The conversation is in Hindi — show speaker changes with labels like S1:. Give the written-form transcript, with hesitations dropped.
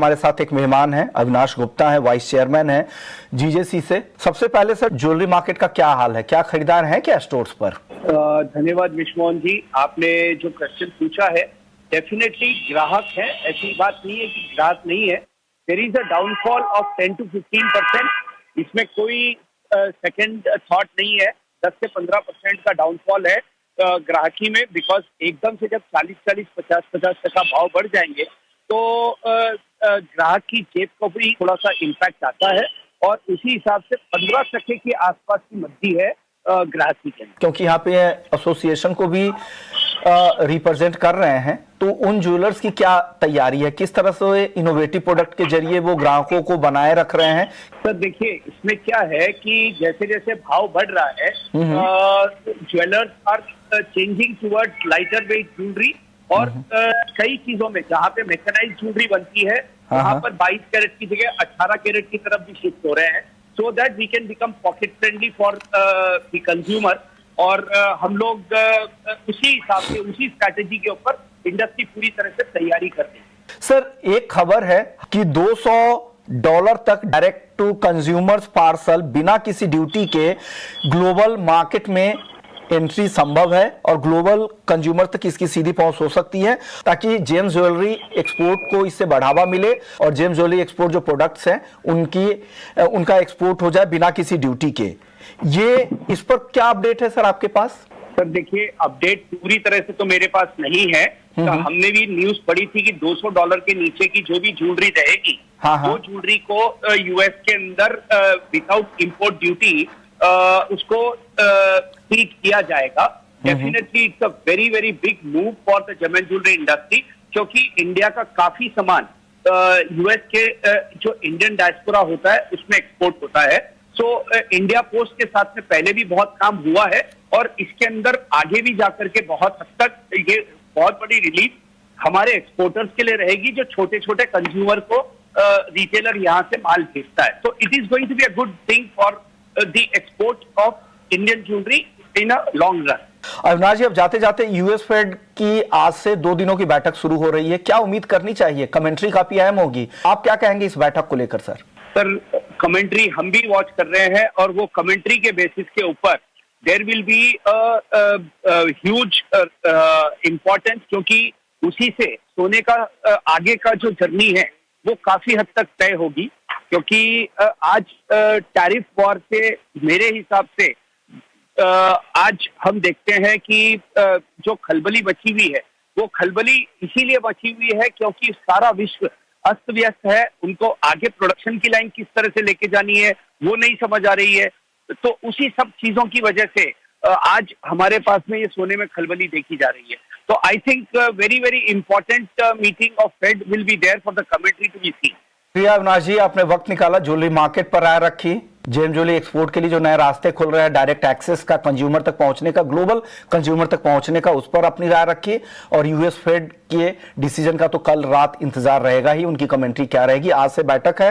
S1: हमारे साथ एक मेहमान हैं, अविनाश गुप्ता है, वाइस चेयरमैन है जीजेसी से। सबसे पहले सर, ज्वेलरी मार्केट का क्या हाल है? क्या खरीदार हैं क्या स्टोर्स पर?
S2: धन्यवाद विश्वमोहन जी, आपने जो क्वेश्चन पूछा है, डेफिनेटली ग्राहक है, ऐसी बात नहीं है कि ग्राहक नहीं है। There is a downfall of 10 to 15%। इसमें कोई सेकंड थॉट नहीं है। 10 से 15% का डाउनफॉल है ग्राहकी में, बिकॉज एकदम से जब 40-40, 50-50% भाव बढ़ जाएंगे तो ग्राहक की जेब को भी थोड़ा सा इम्पैक्ट आता है, और उसी हिसाब से 15% के आसपास की मद्दी है ग्राहकी के।
S1: क्योंकि यहाँ पे एसोसिएशन को भी रिप्रेजेंट कर रहे हैं, तो उन ज्वेलर्स की क्या तैयारी है? किस तरह से इनोवेटिव प्रोडक्ट के जरिए वो ग्राहकों को बनाए रख रहे हैं?
S2: सर देखिए, इसमें क्या है कि जैसे जैसे भाव बढ़ रहा है, jewellers are changing towards lighter weight jewellery, और कई चीजों में जहाँ पे मैकेनाइज्ड ज्वेलरी बनती है वहाँ पर 22 कैरेट की जगह 18 कैरेट की तरफ भी शिफ्ट हो रहे हैं, so that we can become pocket friendly for the consumer. और हम लोग उसी हिसाब से, उसी स्ट्रैटेजी के ऊपर इंडस्ट्री पूरी तरह से तैयारी कर रही है।
S1: सर, एक खबर है कि $200 तक डायरेक्ट टू कंज्यूमर्स पार्सल बिना किसी ड्यूटी के ग्लोबल मार्केट में एंट्री संभव है, और ग्लोबल कंज्यूमर तक इसकी सीधी पहुंच हो सकती है, ताकि जेम्स ज्वेलरी एक्सपोर्ट को इससे बढ़ावा मिले और जेम्स ज्वेलरी एक्सपोर्ट जो प्रोडक्ट्स हैं उनका एक्सपोर्ट हो जाए बिना किसी ड्यूटी के। ये इस पर क्या अपडेट है सर आपके पास?
S2: सर देखिए, अपडेट पूरी तरह से तो मेरे पास नहीं है। तो हमने भी न्यूज पढ़ी थी कि $200 के नीचे की जो भी ज्वेलरी रहेगी, वो ज्वेलरी को यूएस के अंदर विदाउट इंपोर्ट ड्यूटी उसको ट्रीट किया जाएगा। Definitely it's a very very big move for the gem and jewellery industry, क्योंकि इंडिया का काफी सामान यूएस के जो इंडियन डायस्पोरा होता है उसमें एक्सपोर्ट होता है। सो इंडिया पोस्ट के साथ में पहले भी बहुत काम हुआ है, और इसके अंदर आगे भी जाकर के बहुत हद तक ये बहुत बड़ी रिलीफ हमारे एक्सपोर्टर्स के लिए रहेगी, जो छोटे छोटे कंज्यूमर को रिटेलर यहाँ से माल भेजता है। तो it is going to be a good thing for the export of Indian jewellery in a long run.
S1: Avinash ji, अब जाते जाते यूएस फेड की आज से 2 दिनों की बैठक शुरू हो रही है, क्या उम्मीद करनी चाहिए? कमेंट्री काफी अहम होगी, आप क्या कहेंगे इस बैठक को लेकर?
S2: सर कमेंट्री हम भी वॉच कर रहे हैं, और वो कमेंट्री के बेसिस के ऊपर there will be huge importance, क्योंकि उसी से सोने का आगे का जो जर्नी है वो काफी हद तक तय होगी। क्योंकि आज टैरिफ वॉर से मेरे हिसाब से आज हम देखते हैं कि जो खलबली बची हुई है, वो खलबली इसीलिए बची हुई है क्योंकि सारा विश्व अस्त व्यस्त है। उनको आगे प्रोडक्शन की लाइन किस तरह से लेके जानी है वो नहीं समझ आ रही है। तो उसी सब चीजों की वजह से आज हमारे पास में ये सोने में खलबली देखी जा रही है। तो I think very very important meeting of Fed will be there for the commentary to be seen.
S1: Priya, Avinash ji, आपने वक्त निकाला, ज्वेलरी मार्केट पर राय रखी, जेम ज्वेलरी एक्सपोर्ट के लिए जो नए रास्ते खुल रहे हैं, डायरेक्ट एक्सेस का कंज्यूमर तक पहुंचने का, ग्लोबल कंज्यूमर तक पहुंचने का, उस पर अपनी राय रखी। और यूएस फेड के डिसीजन का तो कल रात इंतजार रहेगा ही, उनकी कमेंट्री क्या रहेगी। आज से बैठक है।